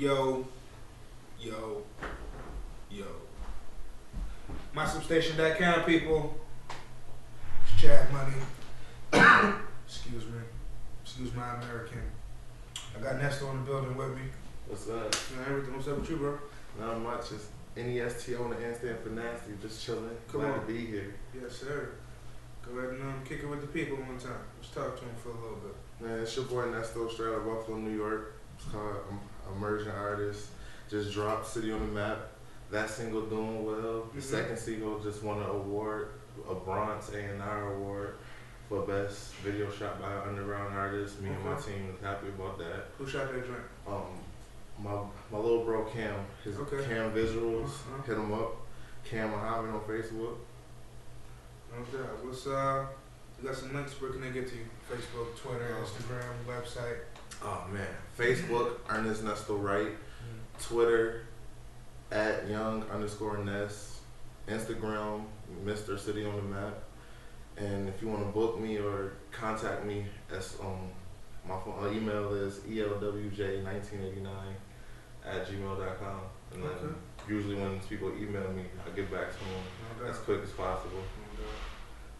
Yo, yo, yo. My substation that kind people. It's Chad Money. Excuse me. Excuse my American. I got Nesto in the building with me. What's up? Everything. What's up with you, bro? Not much. Just Nesto on the end stand for nasty. Just chilling. Glad to be here. Yes, sir. Go ahead and kick it with the people one time. Let's talk to them for a little bit. Man, it's your boy Nesto, straight out of Buffalo, New York. It's called Emerging Artist. Just dropped City on the Map. That single doing well. The second single just won an award, a Bronze A&R award for best video shot by an underground artist. Me and my team is happy about that. Who shot that joint? My little bro Cam. His Cam Visuals. Hit him up. Cam Muhammad on Facebook. No doubt. What's you got some links? Where can they get to you? Facebook, Twitter, Instagram, website. Oh man, Facebook Ernest Nesto Wright, Twitter at @young_Nest, Instagram Mr. City on the Map, and if you want to book me or contact me, that's my phone, email is elwj1989@gmail.com, and then usually when people email me, I get back to them as quick as possible.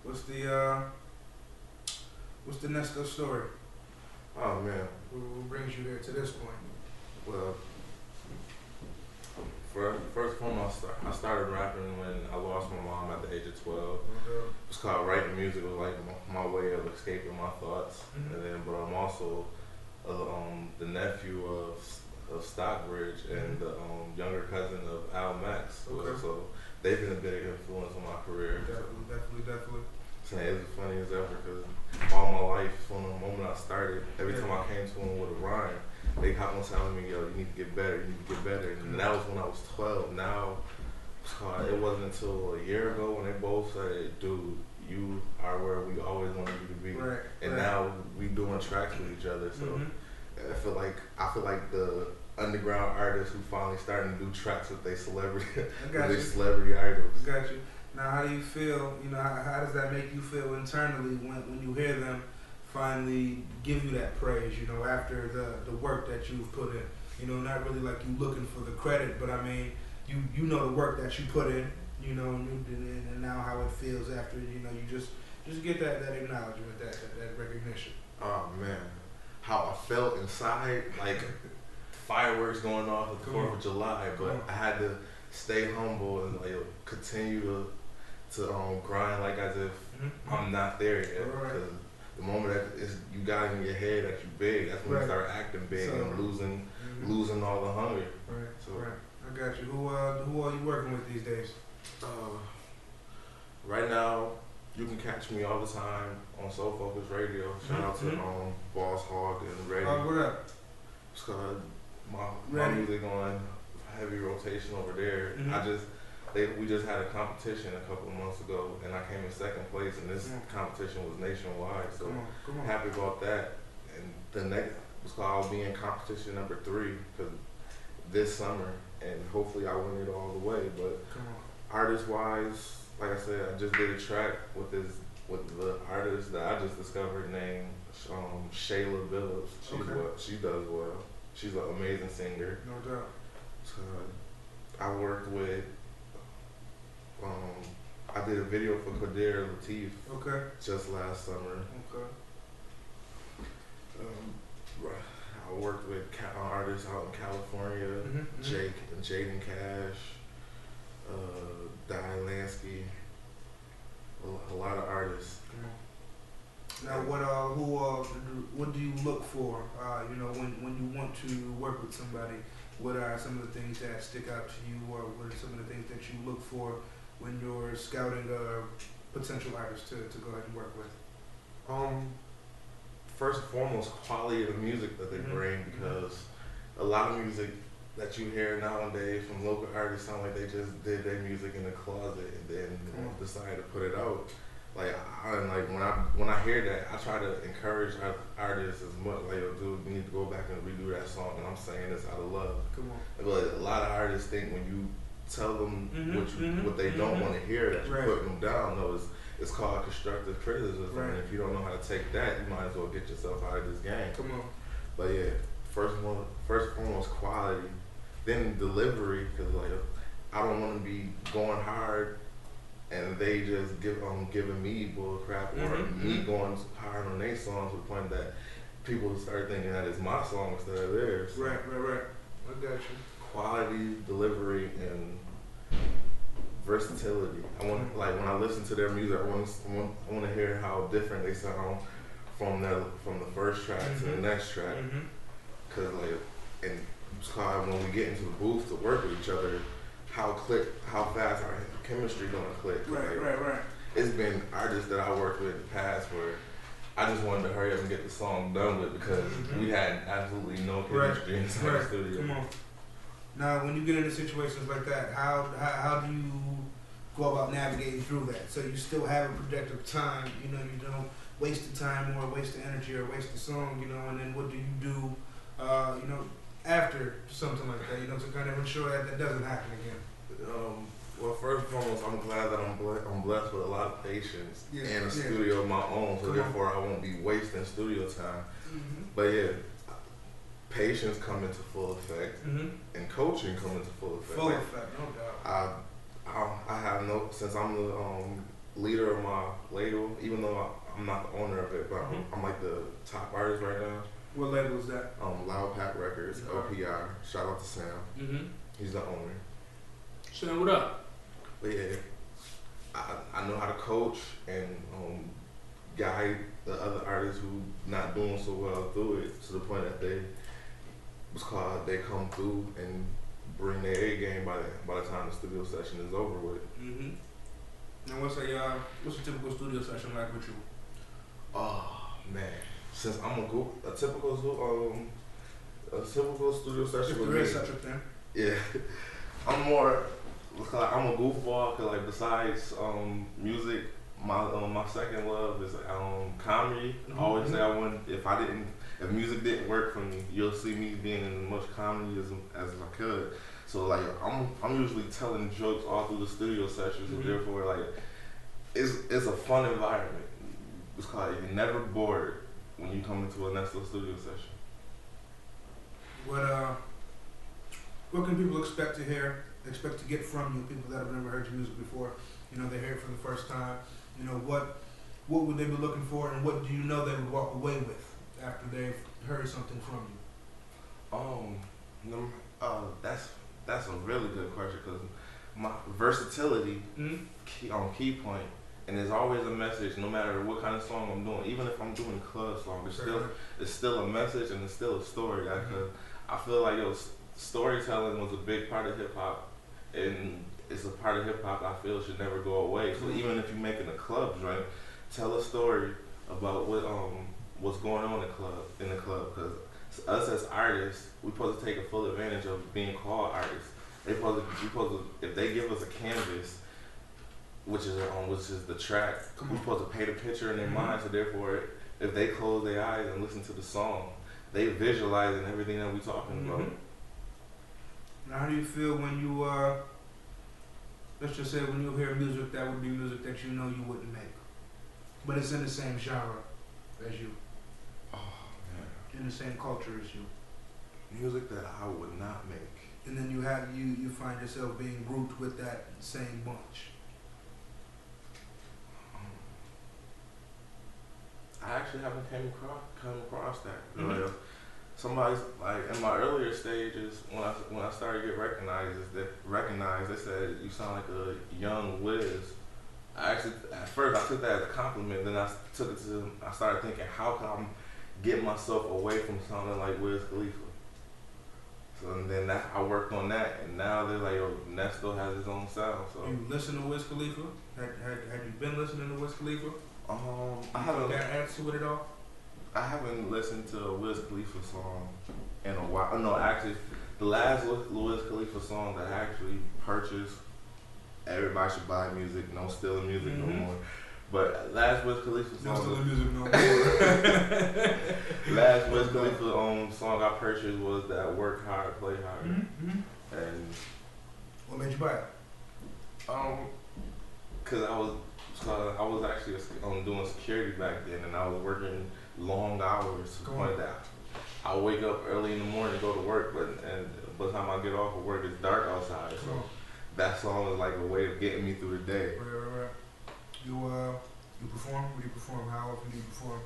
What's the Nesto story? Oh man. What brings you there to this point? Well, first and foremost, I started rapping when I lost my mom at the age of 12. It was called writing music. It was like my way of escaping my thoughts. And then, but I'm also the nephew of Stockbridge and the younger cousin of Al Max. So they've been a big influence on my career. Definitely. It's funny as ever because all my life, from the moment I started, every time I came to them with a rhyme, they kept on telling me, yo, you need to get better, you need to get better. And that was when I was 12. Now, it wasn't until a year ago when they both said, dude, you are where we always wanted you to be. And now we doing tracks with each other. So I feel like the underground artists who finally starting to do tracks with their celebrity, celebrity idols. I got you. Now, how do you feel? You know, how does that make you feel internally when you hear them finally give you that praise? You know, after the work that you've put in. You know, not really like you looking for the credit, but I mean, you know the work that you put in. You know, and now how it feels after you just get that acknowledgement, that recognition. Oh man, how I felt inside, like fireworks going off at the 4th of July, but I had to stay humble and like continue to grind like as if I'm not there yet. Because the moment that you got in your head that you big, that's when you start acting big and losing all the hunger. I got you. Who are you working with these days? Right now, you can catch me all the time on Soul Focus Radio. Shout out to Boss Hog and Reddy. What up? It's called my music on heavy rotation over there. We just had a competition a couple of months ago, and I came in second place, and this competition was nationwide, so happy about that. And the next was called, I'll be in competition number 3 this summer, and hopefully I win it all the way. But artist-wise, like I said, I just did a track with the artist that I just discovered named Shayla Billups. She does well. She's an amazing singer. No doubt. So I worked with. I did a video for Qadir Latif just last summer. I worked with artists out in California, Jake and Jaden Cash, Di Lansky, a lot of artists. Now, what do you look for? You know, when you want to work with somebody, what are some of the things that stick out to you, or what are some of the things that you look for when you're scouting a potential artist to go ahead and work with? First and foremost, quality of the music that they bring, because a lot of music that you hear nowadays from local artists sound like they just did their music in the closet and then decided to put it out. Like when I hear that, I try to encourage artists as much. Like, dude, you need to go back and redo that song, and I'm saying this out of love. But a lot of artists think when you tell them what they don't want to hear, that you're putting them down. No, it's called constructive criticism, and if you don't know how to take that, you might as well get yourself out of this game. But yeah, first and foremost quality, then delivery, because like I don't want to be going hard and they just giving me bull crap, or me going hard on their songs to the point that people start thinking that it's my song instead of theirs. Right. I got you. Quality, delivery, and versatility. I want, like, when I listen to their music, I want to hear how different they sound from the first track to the next track. Cause like, and when we get into the booth to work with each other, how fast our chemistry gonna click. Right. It's been artists that I worked with in the past where I just wanted to hurry up and get the song done with because we had absolutely no chemistry inside the studio. Come on. Now, when you get into situations like that, how do you go about navigating through that? So you still have a projected time, you don't waste the time or waste the energy or waste the song, and then what do you do, after something like that, to kind of ensure that doesn't happen again? Well, first and foremost, I'm glad that I'm blessed with a lot of patience and a studio of my own, so therefore I won't be wasting studio time. But yeah, patience come into full effect, and coaching come into full effect. Full effect, no doubt. I have since I'm the leader of my label, even though I'm not the owner of it, but I'm like the top artist right now. What label is that? Loud Pack Records, LPI. Shout out to Sam. He's the owner. Sam, what up? But yeah, I know how to coach and guide the other artists who not doing so well through it to the point that they come through and bring their A game by the time the studio session is over with. Now what's a typical studio session like with you? Oh man, since I'm a typical studio session with me. Such a thing. Yeah, I'm a goofball, cause like besides music, my second love is comedy. I always say if music didn't work for me, you'll see me being in as much comedy as I could. So like I'm usually telling jokes all through the studio sessions, and therefore like it's a fun environment. It's called you're never bored when you come into a Nesto studio session. What can people expect to get from you? People that have never heard your music before, they hear it for the first time. What would they be looking for, and what do you know they would walk away with after they've heard something from you? That's a really good question, because my versatility key point, and there's always a message no matter what kind of song I'm doing. Even if I'm doing a club song, it's still a message and it's still a story. I feel like storytelling was a big part of hip hop, and it's a part of hip hop I feel should never go away. So even if you're making a club joint, tell a story about what's going on in the club, because us as artists, we're supposed to take a full advantage of being called artists. If they give us a canvas, which is the track, we're supposed to paint a picture in their mind. So therefore, if they close their eyes and listen to the song, they visualizing everything that we're talking about. Now, how do you feel when you let's just say when you hear music that would be music that you wouldn't make, but it's in the same genre as you? Oh man. In the same culture as you. Music that I would not make. And then you find yourself being grouped with that same bunch. I actually haven't come across that. Like, somebody's like in my earlier stages when I started to get recognized, they said you sound like a young Wiz. At first I took that as a compliment. Then I started thinking, how can I get myself away from sounding like Wiz Khalifa? So and then I worked on that, and now they're like, yo, Nesto has his own sound. So you listen to Wiz Khalifa? Have you been listening to Wiz Khalifa? I haven't. Got answer with it all? I haven't listened to a Wiz Khalifa song in a while. No, actually, the last Wiz Khalifa song that I actually purchased, everybody should buy music, no stealing music no more. But last Wiz Khalifa song. No stealing music no more. Last Wiz Khalifa song I purchased was that Work Hard, Play Hard. And what made you buy it? Cause I was actually doing security back then, and I was working long hours to the point that I wake up early in the morning to go to work, but by the time I get off of work, it's dark outside. So that song is like a way of getting me through the day. Right. You perform? Where do you perform? How often do you perform?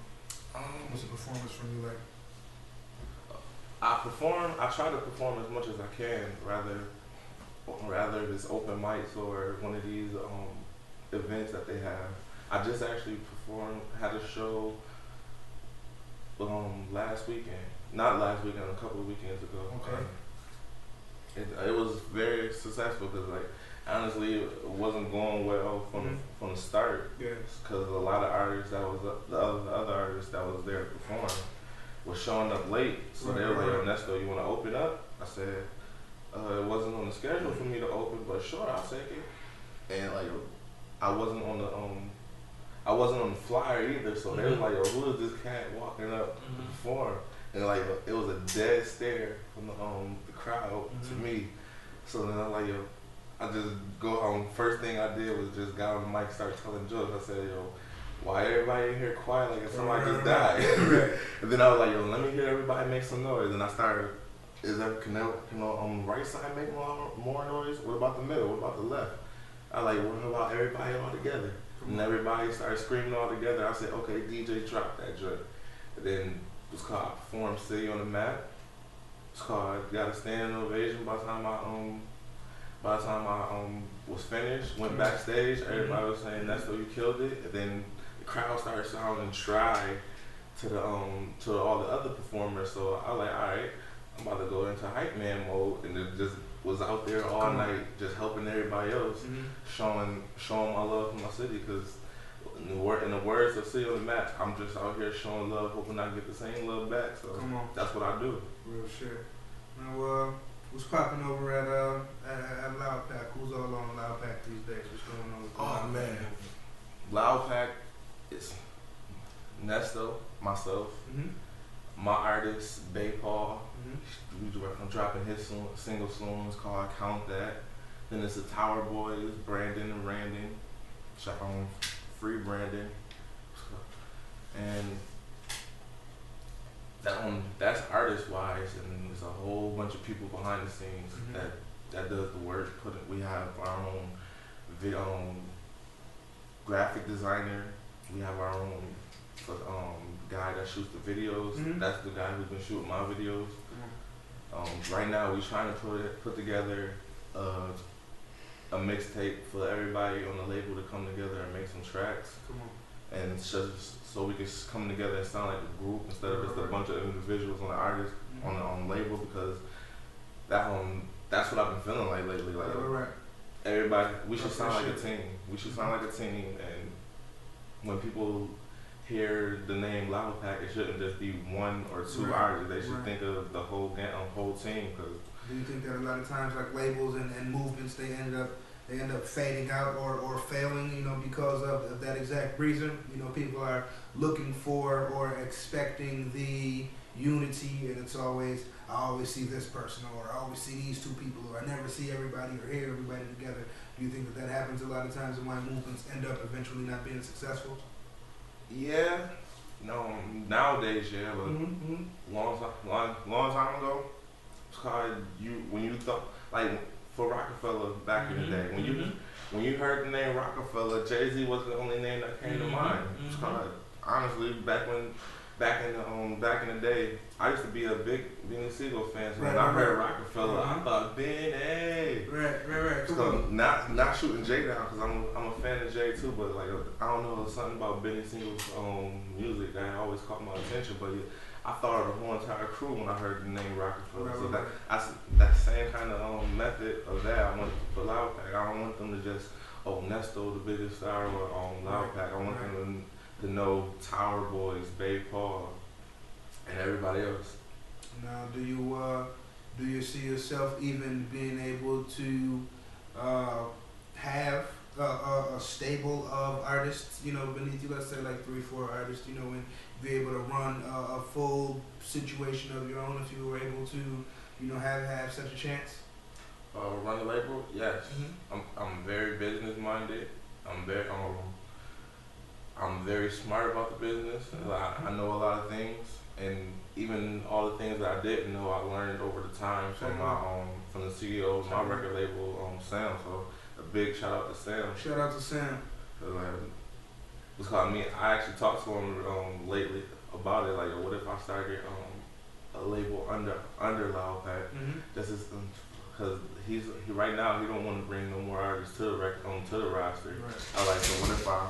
What's a performance from you like? I try to perform as much as I can, rather if it's open mics or one of these events that they have. I just actually had a show last weekend. Not last weekend, a couple of weekends ago. Okay. It was very successful because, like, honestly, it wasn't going well from the start. Yes. Because a lot of artists the other artists that was there to perform was showing up late. So they were like, "Yo, Nesto, you want to open up?" I said, it wasn't on the schedule for me to open, but sure, I'll take it. And like, I wasn't on the flyer either. So they was like, "Yo, who is this cat walking up to perform?" And like, it was a dead stare from the crowd to me. So then I'm like, "Yo," I just go home. First thing I did was just got on the mic, start telling jokes. I said, "Yo, why everybody in here quiet like if somebody just died?" And then I was like, "Yo, let me hear everybody make some noise." And I started, can the right side make more noise? What about the middle? What about the left? I like, what about everybody all together? And everybody started screaming all together. I said, "Okay, DJ, drop that joint." And then it was called I Performed City on the Map. It's called Got a Standing Ovation. By the time I was finished, went backstage, everybody was saying, "Nesto, you killed it." And then the crowd started sounding dry to all the other performers. So I was like, all right, I'm about to go into hype man mode, and it just was out there all night, just helping everybody else, showing my love for my city. Because in the words of City on the Map, I'm just out here showing love, hoping I get the same love back. So that's what I do. Real shit. Now, what's popping over at Loud Pack? Who's all on Loud Pack these days? What's going on with Loud Pack? Loud Pack is Nesto, myself, my artist, Bay Paul. I'm dropping his single soon. It's called Count That. Then it's the Tower Boys, Brandon and Randon. Check on Free Brandon. And that's artist wise, and there's a whole bunch of people behind the scenes that does the work. We have our own graphic designer. We have our own guy that shoots the videos. That's the guy who's been shooting my videos. Right now, we're trying to put together a mixtape for everybody on the label to come together and make some tracks. And just so we can come together and sound like a group instead of just a bunch of individuals on the artist on the label, because that's what I've been feeling like lately. Like everybody, we should sound like a team. We should sound like a team, and when people hear the name Loud Pack, it shouldn't just be one or two artists. They should think of the whole team. Cause do you think that a lot of times, like labels and movements, they end up fading out or failing, because of that exact reason? People are looking for or expecting the unity, and it's always, I always see this person, or I always see these two people, or I never see everybody or hear everybody together. Do you think that happens a lot of times, and why movements end up eventually not being successful? Yeah, no, nowadays, yeah, but long time ago, it's called when you thought, like, for Rockefeller back in the day, when you heard the name Rockefeller, Jay-Z was the only name that came to mind. It's called, honestly, back in the day, I used to be a big Benny Siegel fan. So when I heard Rockefeller, I thought Benny. Right. So not shooting Jay down, because I'm a fan of Jay too, but like I don't know, something about Benny Siegel's music that always caught my attention. But I thought of the whole entire crew when I heard the name Rockefeller. So that same kind of method of that I want for Loud Pack. I don't want them to just Nesto the biggest star or Loud Pack. I want them to know Tower Boys, Bay Paul, and everybody else. Now, do you see yourself even being able to have a stable of artists, beneath you? Let's say like 3-4 artists, and be able to run a full situation of your own, if you were able to, have such a chance. Run the label, yes. I'm very business minded. I'm very smart about the business. I know a lot of things, and even all the things that I didn't know, I learned over the time from from the CEO of my record label, Sam. So a big shout out to Sam. Shout out to Sam. Because I actually talked to him lately about it. Like, what if I started a label under Loud Pack? This is because he right now he don't want to bring no more artists to the to the roster. Right. I like, so what if I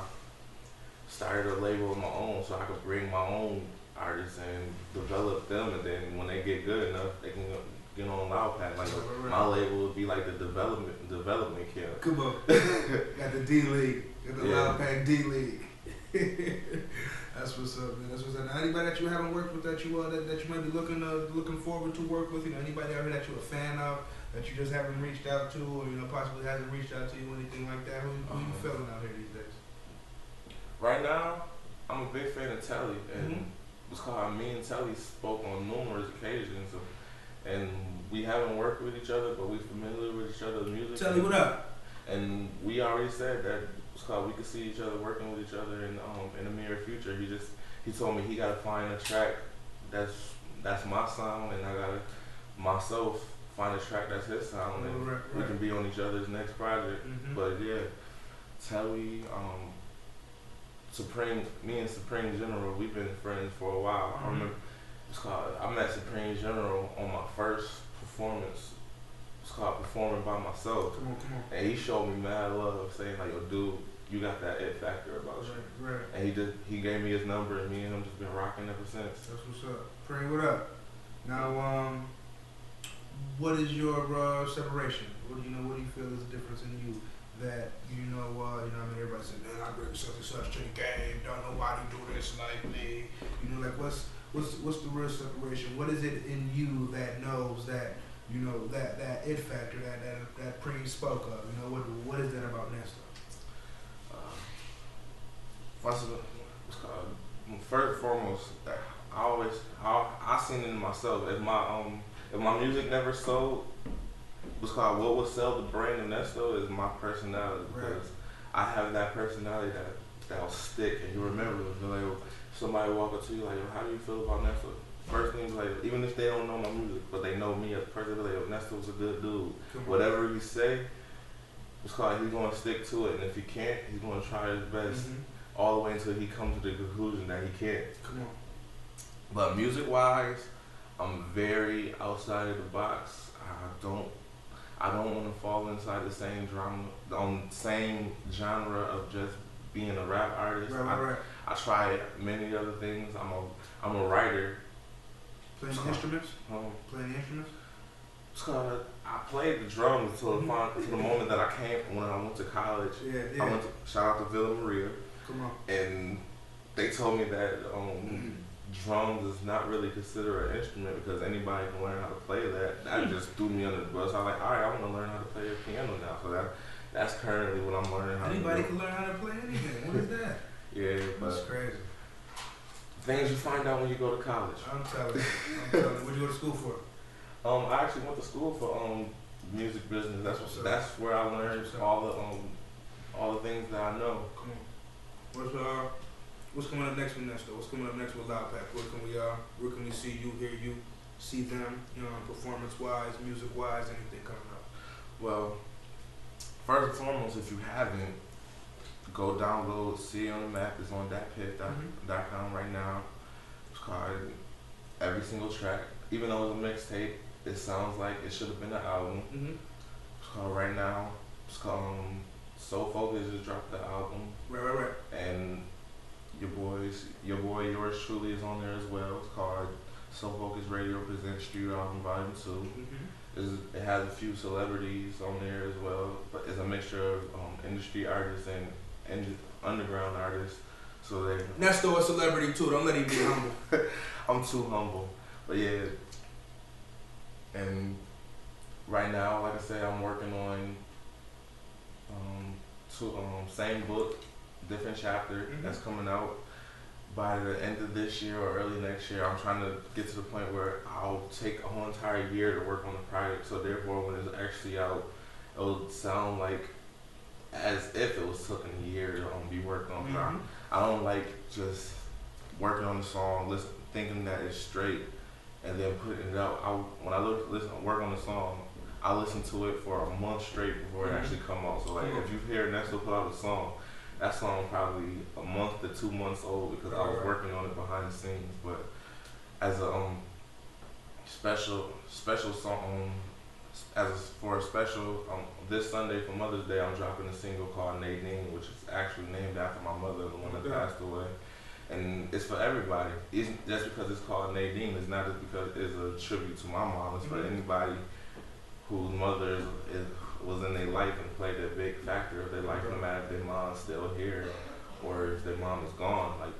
started a label of my own, so I could bring my own artists and develop them, and then when they get good enough, they can get on Loud Pack. Like, my label would be like the development camp. Come on, got the D League, got the Loud Pack D League. That's what's up, man. That's what's up. Now, anybody that you haven't worked with that you that you might be looking forward to work with, anybody out here that you're a fan of that you just haven't reached out to, or possibly hasn't reached out to you, anything like that. Who you feeling out here these days? Right now, I'm a big fan of Telly, and it's called me and Telly spoke on numerous occasions, and we haven't worked with each other, but we're familiar with each other's music. Telly, what up? And we already said that it's called we could see each other working with each other in the near future. He told me he gotta find a track that's my sound, and I gotta myself find a track that's his sound, and we can be on each other's next project. But yeah, Telly, Supreme, me and Supreme General, we've been friends for a while. I remember I met Supreme General on my first performance. It's called Performing by Myself. Come on. And he showed me mad love, saying like, yo, dude, you got that it factor about you. Right. And he gave me his number, and me and him just been rocking ever since. That's what's up. Pray, what up? Now, what is your separation? What do you feel is the difference in you that everybody says, man, I bring such and such to the game. Don't nobody do this like me. Like what's the real separation? What is it in you that knows that that it factor that Preem spoke of? What is that about Nesto? First and foremost, I seen it in myself. If my music never sold, what would sell the brand of Nesto is my personality, because I have that personality that'll stick, and you remember it. Like, somebody walk up to you like, yo, how do you feel about Nesto? First thing is like, even if they don't know my music, but they know me as a person, they're like, yo, Nesto's a good dude. Whatever you say, he's gonna stick to it, and if he can't, he's gonna try his best all the way until he comes to the conclusion that he can't. Come on. But music-wise, I'm very outside of the box. I don't want to fall inside the same same genre of just being a rap artist. Right. I try many other things. I'm a writer. Playing instruments? Playing instruments? I played the drums until the moment that when I went to college. Yeah. I shout out to Villa Maria. Come on. And they told me that drums is not really considered an instrument because anybody can learn how to play that. That just threw me under the bus. I was like, all right, I want to learn how to play the piano now. So that's currently what I'm learning how to do. Anybody can learn how to play anything. What is that? Yeah, but that's crazy. Things you find out when you go to college. I'm telling you. What'd you go to school for? I actually went to school for music business. That's where I learned all the things that I know. Come on. What's coming up next with Nesto? What's coming up next with Loud Pack? Where can we see you, hear you, see them, performance-wise, music-wise, anything coming up? Well, first and foremost, if you haven't, go download, see it on the map. It's on thatpiff.com right now. It's called every single track. Even though it's a mixtape, it sounds like it should have been an album. It's called right now. It's called Soul Focus just dropped the album. Right. And yours truly is on there as well. It's called Soul Focus Radio Presents Studio Album Volume 2. It has a few celebrities on there as well, but it's a mixture of industry artists and underground artists. So Nesto a celebrity too. Don't let him be humble. I'm too humble, but yeah. And right now, like I said, I'm working on same book, different chapter that's coming out by the end of this year or early next year. I'm trying to get to the point where I'll take a whole entire year to work on the project, so therefore when it's actually out, it'll sound like as if it was taking a year to be worked on. I don't like just working on the song, thinking that it's straight. and then putting it out. When I work on the song, I listen to it for a month straight before it actually come out. So like, if you hear Nesto put out a song, that song probably a month to 2 months old because I was working on it behind the scenes. But as a special song, for a special this Sunday for Mother's Day, I'm dropping a single called Nadine, which is actually named after my mother, the one that passed away. And it's for everybody. It's just because it's called Nadine, it's not just because it's a tribute to my mom. It's for anybody whose mother was in their life and played a big factor of their life, no matter if their mom's still here or if their mom is gone. Like,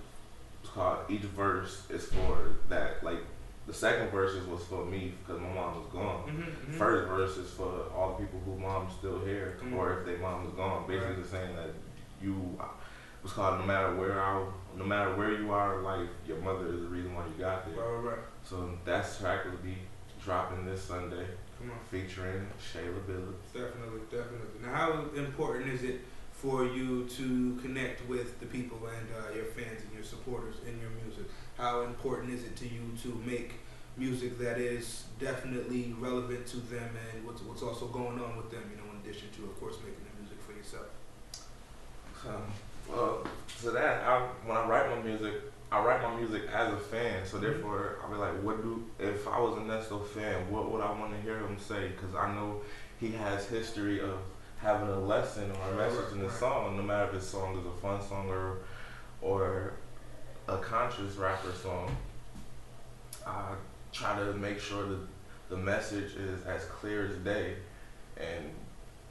it's called, each verse is for that. Like, the second verse was for me because my mom was gone. First verse is for all the people whose mom's still here, or if their mom is gone. Basically saying that it's called no matter where you are in life, your mother is the reason why you got there. So that track will be dropping this Sunday, featuring Shayla Billups. Definitely. Now, how important is it for you to connect with the people and your fans and your supporters in your music? How important is it to you to make music that is definitely relevant to them and what's also going on with them, you know, in addition to, of course, making the music for yourself? Well, to that, when I write my music as a fan, so therefore I'll be like, if I was a Nesto fan, what would I want to hear him say? Because I know he has history of having a lesson or a message in the song, no matter if his song is a fun song or a conscious rapper song. I try to make sure that the message is as clear as day, and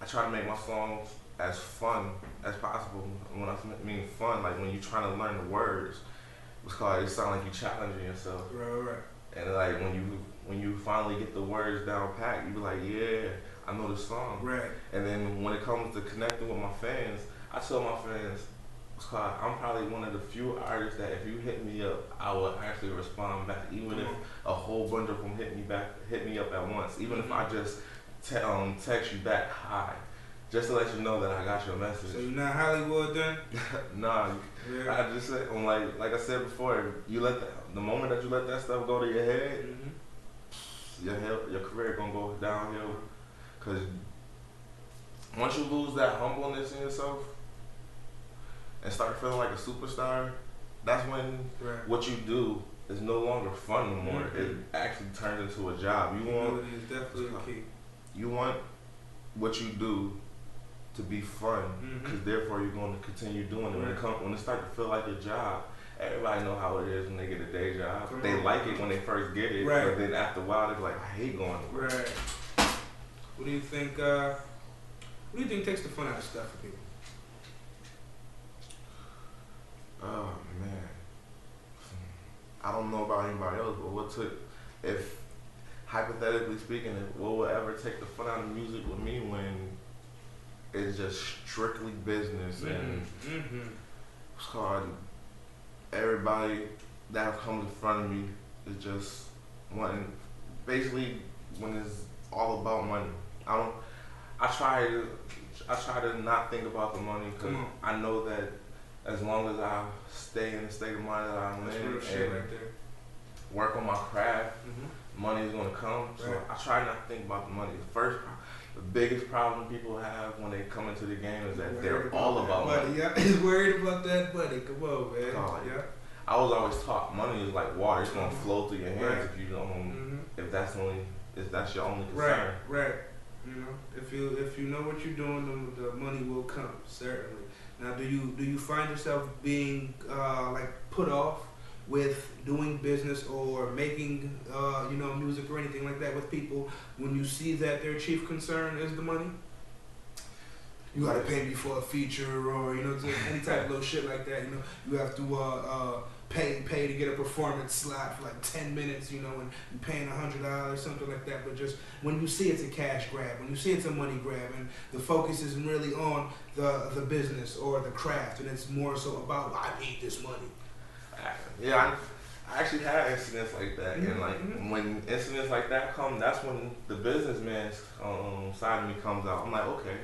I try to make my songs as fun as possible. When I mean fun, like when you're trying to learn the words, it sound like you challenging yourself. Right. And like when you finally get the words down pat, you be like, yeah, I know the song. Right. And then when it comes to connecting with my fans, I tell my fans, I'm probably one of the few artists that if you hit me up, I will actually respond back, even if a whole bunch of them hit me up at once. Even if I just text you back, hi, just to let you know that I got your message. So you're not Hollywood then? Nah, I just said, like I said before, the moment that you let that stuff go to your head, your career gonna go downhill. Cause once you lose that humbleness in yourself and start feeling like a superstar, that's when what you do is no longer fun no more. It actually turns into a job. Humility is definitely a key. You want what you do to be fun, because therefore you're going to continue doing it. When it starts to feel like your job, everybody know how it is when they get a day job. They like it when they first get it, but then after a while they're like, I hate going to work. Right. What do you think takes the fun out of stuff for people? Oh man, I don't know about anybody else, but if hypothetically speaking, what would ever take the fun out of music with me when it's just strictly business and it's called everybody that comes in front of me is just wanting, basically when it's all about money. I try to not think about the money because I know that as long as I stay in the state of mind that I'm in and work on my craft, money is going to come. So I try not to think about the money. The biggest problem people have when they come into the game is that they're all about money. Yeah, he's worried about that money. Come on, man. I was always taught money is like water. It's going to flow through your hands if you don't, if that's your only concern. Right. You know, if you know what you're doing, the money will come, certainly. Now, do you find yourself being put off with doing business or making music or anything like that with people when you see that their chief concern is the money? You gotta pay me for a feature or any type of little shit like that. You have to pay to get a performance slot for like 10 minutes. And you're paying $100, something like that. But just when you see it's a cash grab, when you see it's a money grab, and the focus isn't really on the business or the craft, and it's more so about I need this money. Yeah, I actually had incidents like that, and when incidents like that come, that's when the businessman side of me comes out. I'm like, okay,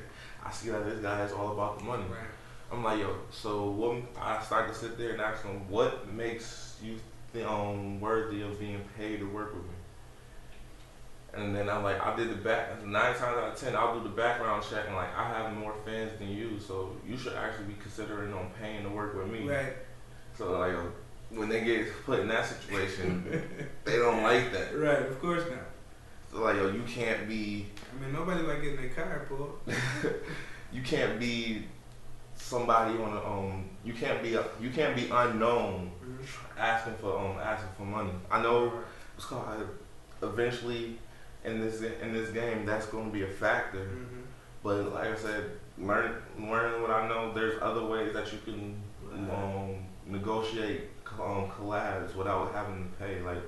I see that this guy is all about the money. Right. I'm like, yo, so I started to sit there and ask him, what makes you worthy of being paid to work with me. And then I did the back, 9 times out of 10, I'll do the background check and I have more fans than you, so you should actually be considering on paying to work with me. Right. So when they get put in that situation, they don't like that. Right, of course not. So you can't be. I mean, nobody like getting their car pulled. You can't be somebody on you can't be unknown asking for money. I know it's called eventually in this game that's going to be a factor, but like I said, learning what I know. There's other ways that you can negotiate collabs without having to pay. Like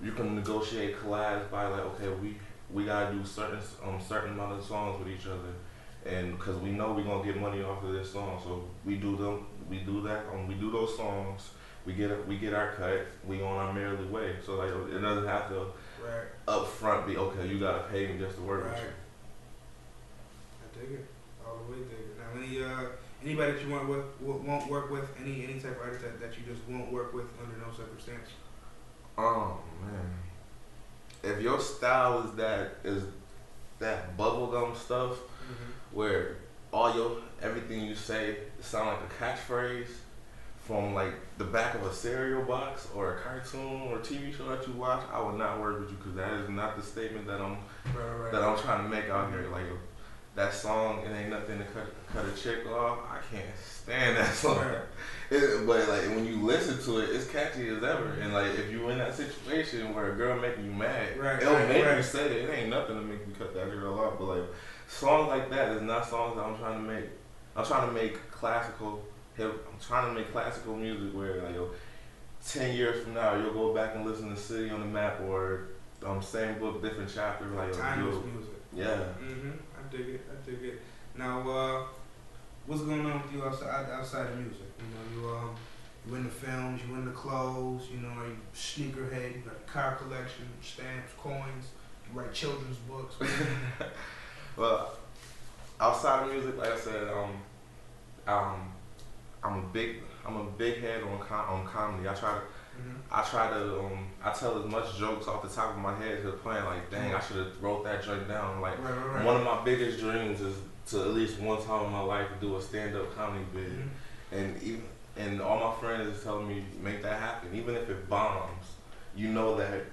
you can negotiate collabs by okay, we gotta do certain amount of songs with each other. And because we know we're gonna get money off of this song, so we do those songs, we get our cut, we on our merry way. So it doesn't have to up front be okay, you gotta pay me just to work with you. I dig it, all the way dig it. Now anybody that you won't work with, any type of artist that you just won't work with under no circumstance? Oh man, if your style is that bubblegum stuff. Where everything you say sound like a catchphrase from the back of a cereal box or a cartoon or a TV show that you watch, I would not work with you because that is not the statement that I'm trying to make out here. That song, it ain't nothing to cut a chick off. I can't stand that song. But when you listen to it, it's catchy as ever. And if you in that situation where a girl making you mad, it'll make you say it. It ain't nothing to make you cut that girl off. But songs like that is not songs that I'm trying to make. I'm trying to make classical music where 10 years from now you'll go back and listen to City on the Map or same book, different chapter. Timeless music. Yeah. I dig it. Now, what's going on with you outside of music? You in the films, you in the clothes, are you sneakerhead, you got a car collection, stamps, coins, you write children's books. Well, outside of music, like I said, I'm a big head on comedy. I tell as much jokes off the top of my head to the point dang, I should have wrote that joke down. One of my biggest dreams is to at least one time in my life do a stand-up comedy bid, and all my friends is telling me make that happen, even if it bombs. That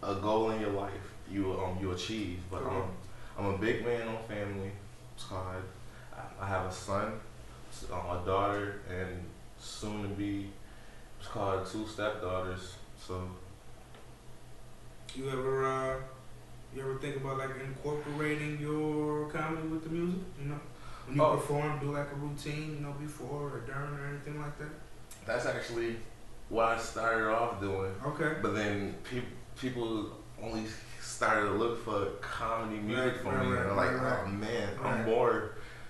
a goal in your life you achieve. But I'm a big man on family. I have a son, a daughter, and soon to be, it's called 2 stepdaughters. So, you ever think about incorporating your comedy with the music? When you perform, do a routine, before or during or anything like that? That's actually what I started off doing. Okay. But then people only started to look for comedy music for me. Oh man,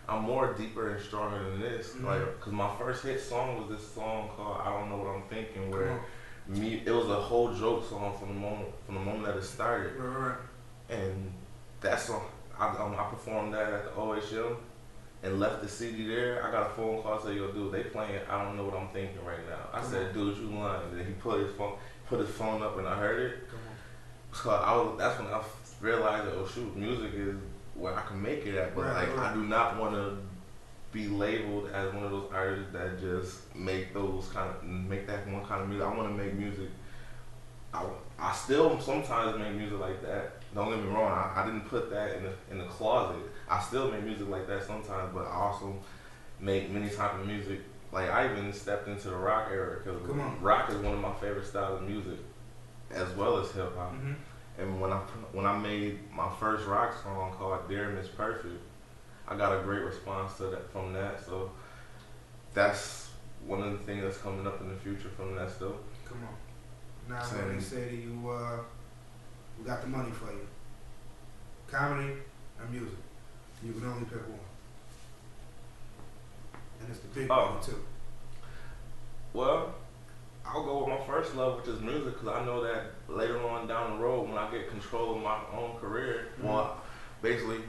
I'm more deeper and stronger than this. Cause my first hit song was this song called "I Don't Know What I'm Thinking," where it was a whole joke song from the moment that it started. And that song, I performed that at the OHM and left the CD there. I got a phone call saying, "Yo, dude, they playing I Don't Know What I'm Thinking right now." I said, "Dude, you lying?" And then he put his phone up and I heard it. So that's when I realized that, oh shoot, music is where I can make it at, but I do not want to be labeled as one of those artists that just make that one kind of music. I want to make music. I still sometimes make music like that. Don't get me wrong. I didn't put that in the closet. I still make music like that sometimes, but I also make many types of music. I even stepped into the rock era because rock is one of my favorite styles of music, as well as hip hop. And when I made my first rock song called "Dear Miss Perfect," I got a great response from that. So that's one of the things that's coming up in the future from Nesto. Come on. Now when they say to you, we got the money for you, comedy or music, you can only pick one. And it's the big one too. Well, I'll go with my first love, which is music, because I know that later on down the road, when I get control of my own career, well, basically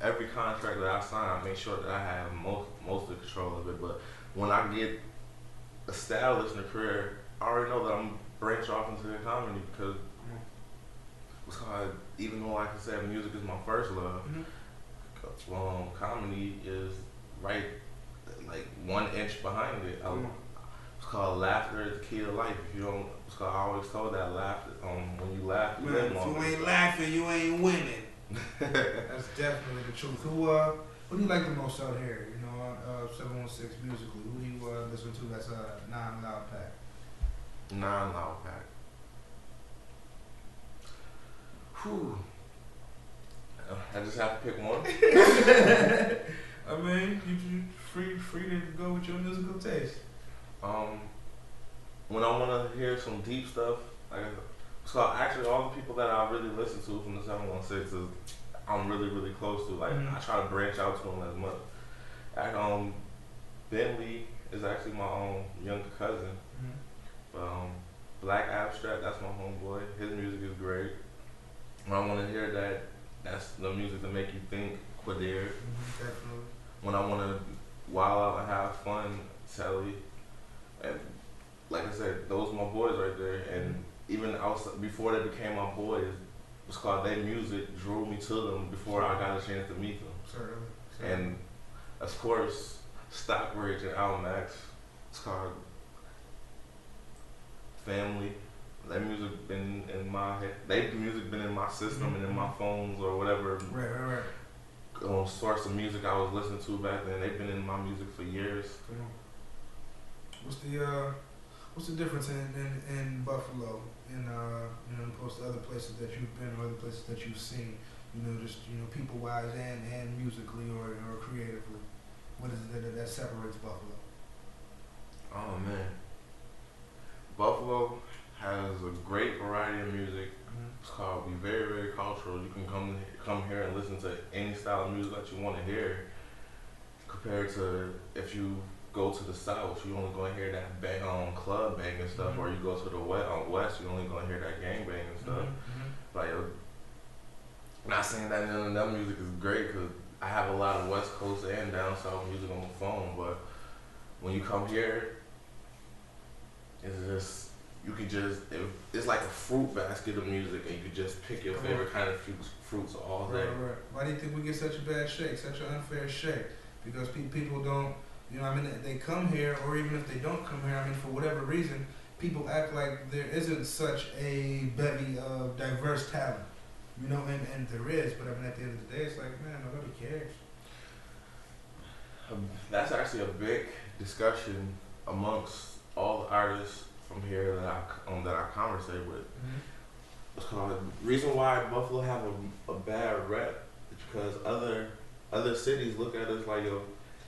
every contract that I sign, I make sure that I have most of the control of it. But when I get established in a career, I already know that I'm branch off into the comedy because it's called, even though like I said, music is my first love. Comedy is right, like 1 inch behind it. It's called laughter is the key to life. If you don't, it's called, I always told that laughter. When you laugh, you live longer. If you ain't laughing, you ain't winning. That's definitely the truth. Who do you like the most out here? You know, 716 musically. Who do you listen to? That's a non-loud pack. Non-loud pack. Whew. I just have to pick one. I mean, you free to go with your musical taste. When I want to hear some deep stuff, like so actually all the people that I really listen to from the 716 is I'm really close to. Like I try to branch out to them as much. Like Bentley is actually my younger cousin. But Black Abstract, that's my homeboy. His music is great. When I want to hear that, that's the music to make you think. Quadir. Definitely. When I want to wild out and have fun, Telly. And like I said, those are my boys right there. And even outside, before they became my boys, it's called their music drew me to them before I got a chance to meet them. Certainly. And of course, Stockbridge and Al Max, it's called Family. Their music been in my head. Their music been in my system and in my phones or whatever. Right. Source of music I was listening to back then. They've been in my music for years. Come on. What's the difference in Buffalo and opposed to other places that you've been or other places that you've seen? Just people wise and musically or creatively. What is it that separates Buffalo? Oh man, Buffalo has a great variety of music. It's called be very cultural. You can come here and listen to any style of music that you want to hear. Compared to if you go to the South, you only gonna hear that club bang and stuff, or you go to the West, you only gonna hear that gang bang and stuff. Like, not saying that none of that music is great because I have a lot of West Coast and down South music on my phone, but when you come here, it's just. You could it's like a fruit basket of music, and you could just pick your favorite kind of fruits all day. Right. Why do you think we get such a bad shake, such an unfair shake? Because people don't, they come here, or even if they don't come here, for whatever reason, people act like there isn't such a bevy of diverse talent, and there is, but at the end of the day, it's like, man, nobody cares. That's actually a big discussion amongst all the artists from here that I conversate with. It's called the reason why Buffalo have a bad rep is because other cities look at us like, yo,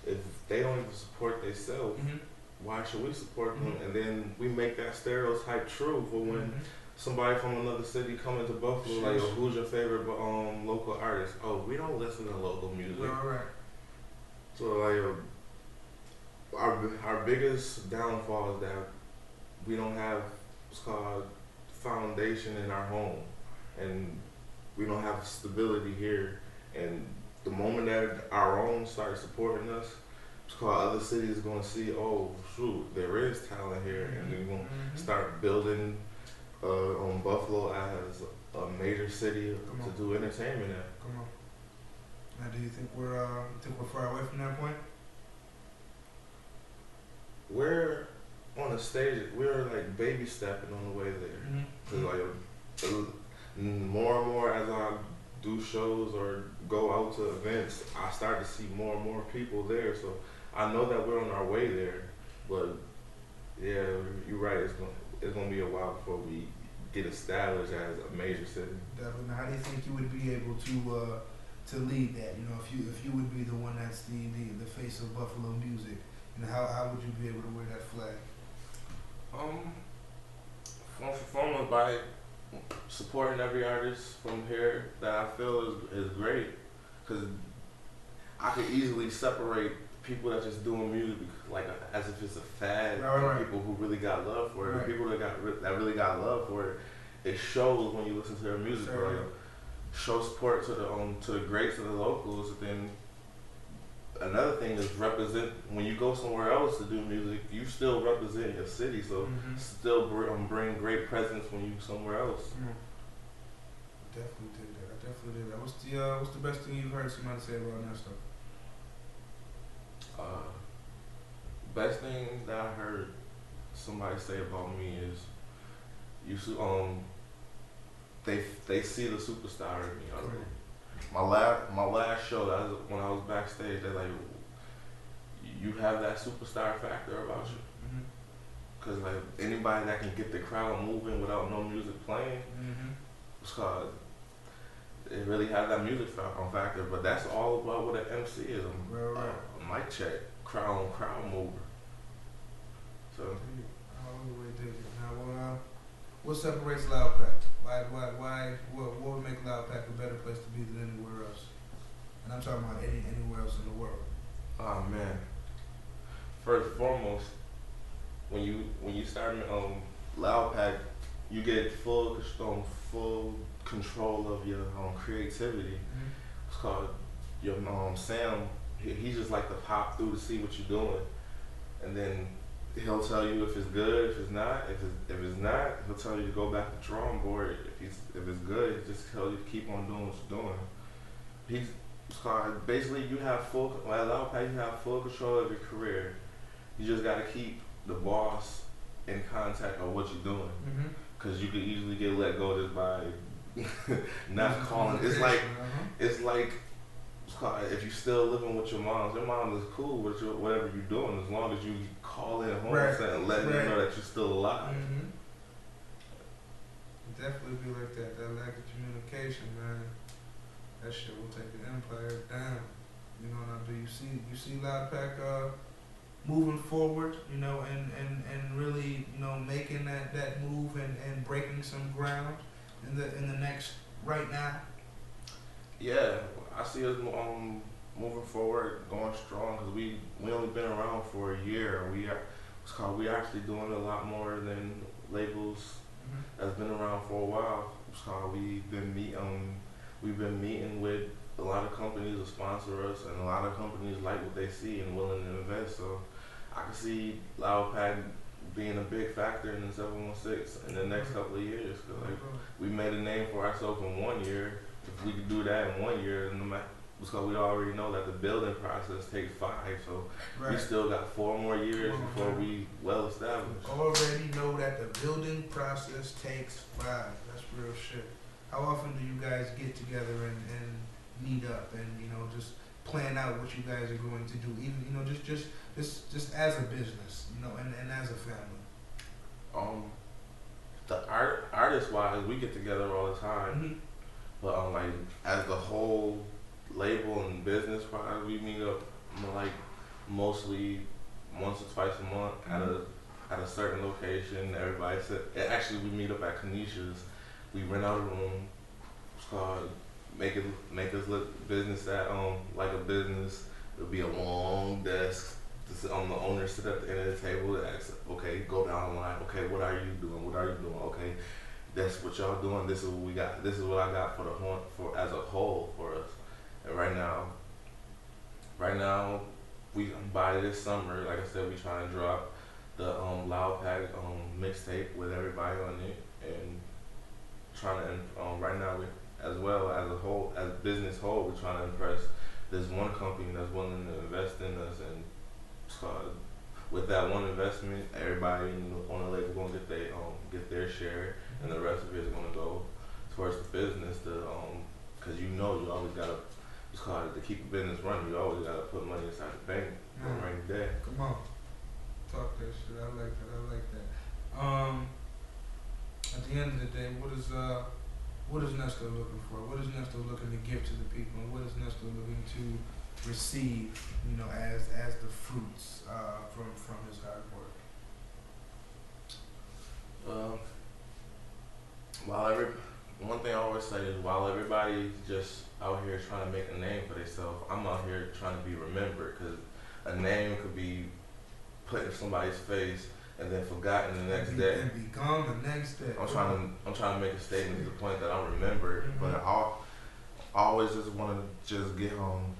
if they don't even support themselves, why should we support them? And then we make that stereotype true for when somebody from another city come into Buffalo, like, yo, who's your favorite local artist? Oh, we don't listen to local music. Right. So like our biggest downfall is that we don't have what's called foundation in our home, and we don't have stability here. And the moment that our own start supporting us, it's called other cities going to see, oh shoot, there is talent here, and we're going to start building on Buffalo as a major city to do entertainment at. Come on. Now, do you think we're far away from that point? We're on the stage, we're like baby stepping on the way there. Cause like more and more as I do shows or go out to events, I start to see more and more people there. So I know that we're on our way there. But yeah, you're right. It's gonna be a while before we get established as a major city. Definitely. Now, how do you think you would be able to lead that? If you would be the one that's the face of Buffalo music, how would you be able to wear that flag? From by supporting every artist from here that I feel is great, because I could easily separate people that just doing music like as if it's a fad, right. People who really got love for it, right. People that really got love for it. It shows when you listen to their music, sure. Show support to the greats of the locals, then another thing is represent. When you go somewhere else to do music, you still represent your city. So still bring great presence when you somewhere else. Definitely did that. I definitely did that. What's the best thing you've heard somebody say about Nesto? Best thing that I heard somebody say about me is they see the superstar in me. My last show, that was when I was backstage. They're like, you have that superstar factor about you. Cause like anybody that can get the crowd moving without no music playing, it's called. It really has that music factor, but that's all about what an MC is. A mic check, crowd mover. So. Now, what separates Loud Pack? What would make Loud Pack a better place to be than anywhere else? And I'm talking about anywhere else in the world. Oh man. First and foremost, when you start Loud Pack, you get full control of your creativity. It's called your Sam. He just like to pop through to see what you're doing, and then he'll tell you if it's good, if it's not. If it's not, he'll tell you to go back to the drawing board. If it's good, he'll just tell you to keep on doing what you're doing. It's called basically you have full control of your career. You just gotta keep the boss in contact of what you're doing, because you could easily get let go just by not calling. It's like if you're still living with your mom is cool with whatever you're doing, as long as you call in home and let them know that you're still alive. Definitely be like that. That lack of communication, man. That shit will take an empire down. You know, now do you see Loud Pack moving forward, you know, and really, you know, making that move and breaking some ground in the next right now? Yeah, I see us moving forward, going strong, because we only been around for a year. We actually doing a lot more than labels that's been around for a while. We've been meeting with a lot of companies that sponsor us, and a lot of companies like what they see and willing to invest. So I can see Loud Pack being a big factor in the 716 in the next couple of years. Cause like we made a name for ourselves in 1 year. If we could do that in 1 year, because we already know that the building process takes 5, so we still got 4 more years before we well established. Already know that the building process takes 5. That's real shit. How often do you guys get together and meet up and, you know, just plan out what you guys are going to do, even, you know, just as a business, you know, and as a family? The artist wise, we get together all the time, but like as the whole label and business wise, we meet up like mostly once or twice a month at a certain location. Everybody said, actually we meet up at Kanisha's. We rent out a room. It's called Make Us Look Business at like a business. It'll be a long desk. The owner sit at the end of the table and ask, okay, go down the line. Okay, what are you doing? What are you doing? Okay, that's what y'all doing. This is what we got. This is what I got for as a whole for us. And right now, we by this summer, like I said, we trying to drop the Loud Pack mixtape with everybody on it, and trying to right now we, as well as a whole, as business whole, we're trying to impress this one company that's willing to invest in us, and with that one investment, everybody on the label gonna get their share, and the rest of it is gonna go towards the business. Cause you always gotta, it's called to keep the business running. You always gotta put money inside the bank for a rainy day. Come on, talk that shit. I like that. At the end of the day, what is Nesto looking for? What is Nesto looking to give to the people? And what is Nesto looking to receive, you know, as the fruits from his hard work? One thing I always say is, while everybody's just out here trying to make a name for themselves, I'm out here trying to be remembered, because a name could be put in somebody's face and then forgotten the next day. And be gone the next day. I'm trying to make a statement to the point that I'm remembered, but I always just want to just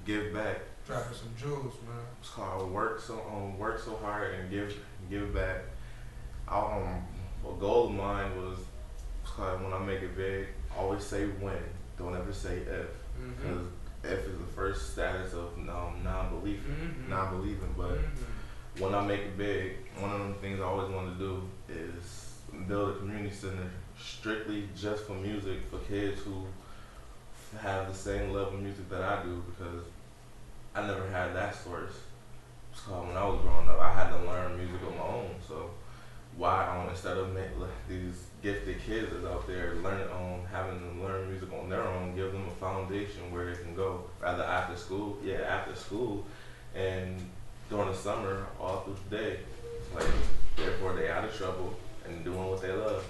give back Dropping some jewels, man. It's called work so hard and give back. A goal of mine was it's called when I make it big. Always say when. Don't ever say if, because if is the first status of non-believing. But when I make it big, one of the things I always wanted to do is build a community center strictly just for music for kids who have the same level of music that I do, because I never had that source. So when I was growing up, I had to learn music on my own. So why instead of these gifted kids that's out there having them learn music on their own, give them a foundation where they can go, rather after school, and during the summer, all through the day. Like, therefore they out of trouble and doing what they love.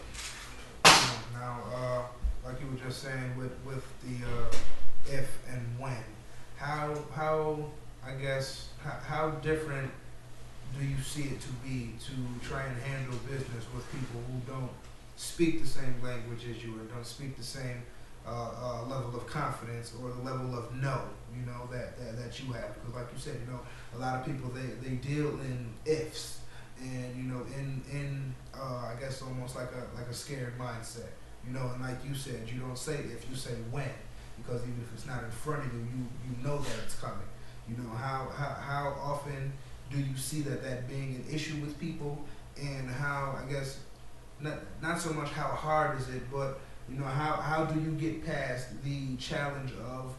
Now, like you were just saying with the if and when, how different do you see it to be to try and handle business with people who don't speak the same language as you, or don't speak the same level of confidence or the level of no, that you have? Because like you said, a lot of people they deal in ifs, and in I guess almost like a scared mindset, and like you said, you don't say if, you say when, because even if it's not in front of you, you know that it's coming. How often do you see that being an issue with people, and how, I guess, not so much how hard is it, but how do you get past the challenge of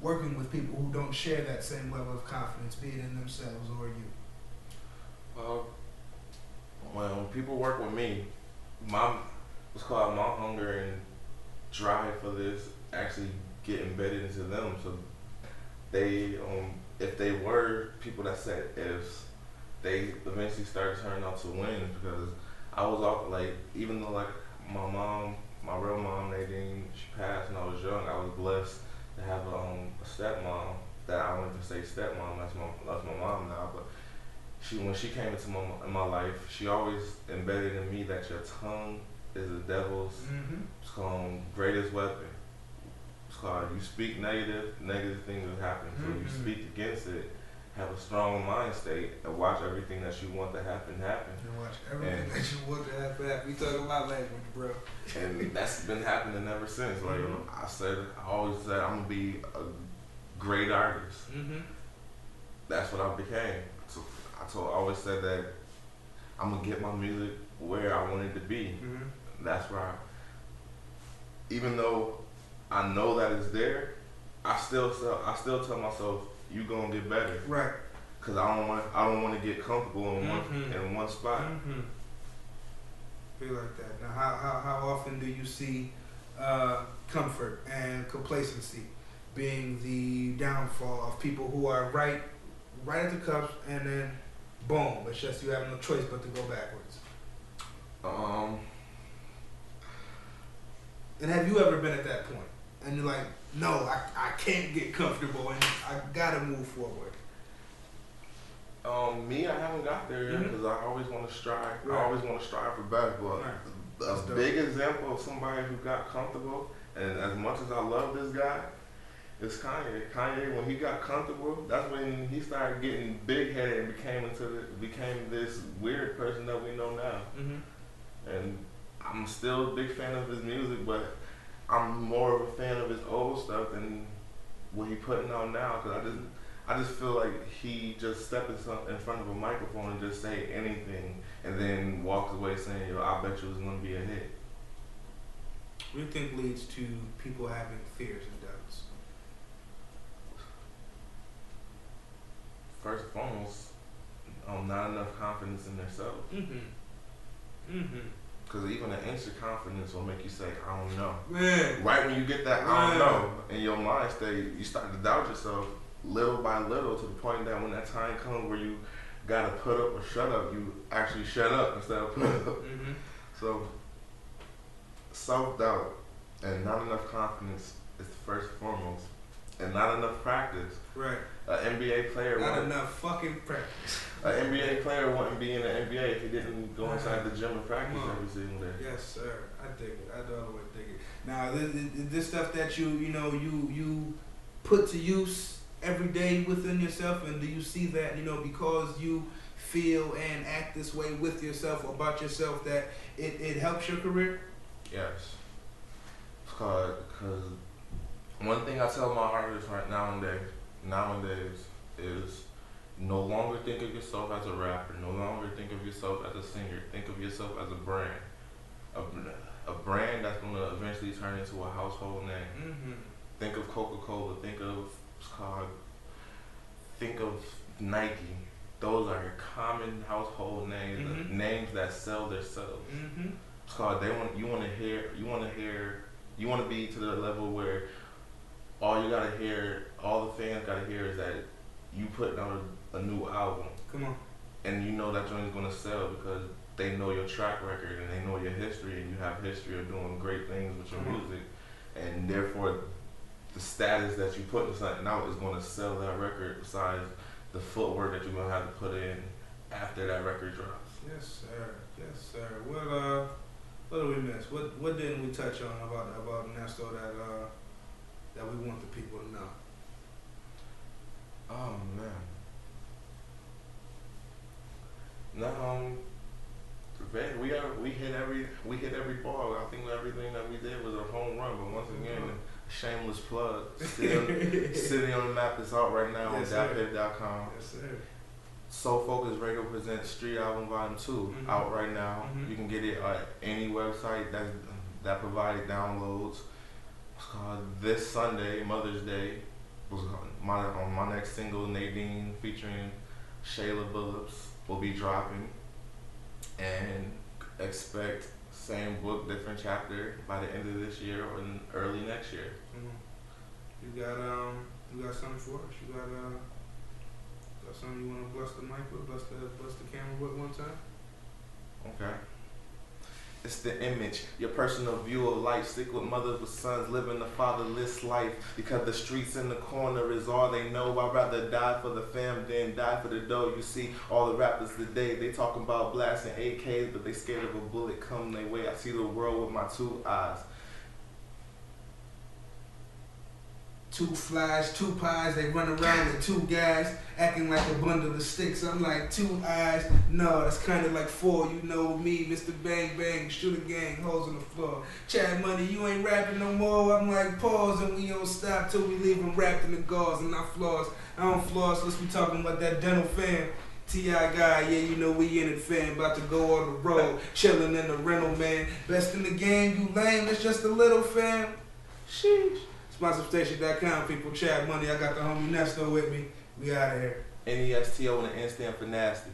working with people who don't share that same level of confidence, be it in themselves or you? When people work with me, my hunger and drive for this actually get embedded into them. So they, if they were people that said ifs, they eventually started turning out to wins, because I was all like, even though like my real mom, Nadine, she passed when I was young, I was blessed to have a stepmom that I don't even say stepmom, that's my mom now, but when she came into my life, she always embedded in me that your tongue is the devil's greatest weapon. It's called, you speak negative things will happen. So you speak against it, have a strong mind state, and watch everything that you want to happen. And watch everything that you want to happen. We talking about language, bro. And that's been happening ever since. Like I always said, I'm gonna be a great artist. That's what I became. So I always said that I'm gonna get my music where I want it to be. That's where even though I know that it's there, I still tell myself, you gonna get better, right? Because I don't want to get comfortable in one spot. Feel like that. Now, how often do you see comfort and complacency being the downfall of people who are right at the cups, and then boom, it's just you have no choice but to go backwards? And have you ever been at that point? And you're like, no, I can't get comfortable, and I gotta move forward. Me, I haven't got there yet, because I always want to strive. Right. I always want to strive for better. But a big example of somebody who got comfortable, and as much as I love this guy, is Kanye. Kanye, when he got comfortable, that's when he started getting big headed and became this weird person that we know now. And I'm still a big fan of his music, but I'm more of a fan of his old stuff than what he putting out now, because I just feel like he just stepped in front of a microphone and just say anything, and then walks away saying, "Yo, I bet you it's gonna be a hit." What do you think leads to people having fears and doubts? First and foremost, not enough confidence in themselves. Because even an inch of confidence will make you say, I don't know. Man. Right when you get that, I don't know, in your mind state, you start to doubt yourself little by little, to the point that when that time comes where you got to put up or shut up, you actually shut up instead of put up. So, self-doubt and not enough confidence is the first and foremost. And not enough practice. Right. An NBA player not enough fucking practice. An NBA player wouldn't be in the NBA if he didn't go inside the gym and practice every single day. Yes, sir. I dig it. I the other way dig it. Now, this stuff that you put to use every day within yourself, and do you see that, you know, because you feel and act this way with yourself or about yourself, that it helps your career? Yes. Because one thing I tell my artists right nowadays is no longer think of yourself as a rapper, no longer think of yourself as a singer, think of yourself as a brand. A brand that's going to eventually turn into a household name. Mm-hmm. Think of Coca-Cola, think of Nike. Those are common household names, Mm-hmm. names that sell themselves. Mm-hmm. It's called you want to be to the level where all the fans gotta hear is that you putting out a new album. Come on. And you know that joint is gonna sell because they know your track record and they know your history, and you have history of doing great things with your music, and therefore the status that you put in something out is gonna sell that record, besides the footwork that you're gonna have to put in after that record drops. Yes, sir. Yes, sir. What did we miss? What didn't we touch on about Nesto that we want the people to know? Oh man. No, we hit every ball. I think everything that we did was a home run. But once again, shameless plug. City on the Map is out right now on DapHip.com. Yes, sir. Soul Focus Radio presents Street Album Volume 2 out right now. You can get it at any website that provided downloads. It's called This Sunday, Mother's Day. On my next single, Nadine, featuring Shayla Billups, will be dropping. And expect same book, different chapter by the end of this year or in early next year. You got something for us? You got something you want to bless the mic with, bless the camera with one time? Okay. It's the image, your personal view of life. Sick with mothers with sons, living a fatherless life. Because the streets in the corner is all they know. I'd rather die for the fam than die for the dough. You see, all the rappers today, they talking about blasting AKs, but they scared of a bullet come their way. I see the world with my two eyes. Two flies, two pies, they run around with two guys, acting like a bundle of sticks. I'm like, 2 eyes, no, that's kind of like 4. You know me, Mr. Bang Bang, shooter gang, holes on the floor. Chad Money, you ain't rapping no more. I'm like, pause, and we don't stop till we leave them wrapped in the gauze and not floss. I don't floss, let's be talking about that dental fam. T.I. guy, yeah, you know we in it, fam. About to go on the road, chilling in the rental, man. Best in the game, you lame, it's just a little fam. Sheesh. SponsorStation.com, people. Chad Money. I got the homie Nesto with me. We out of here. Nesto and the N stand for nasty.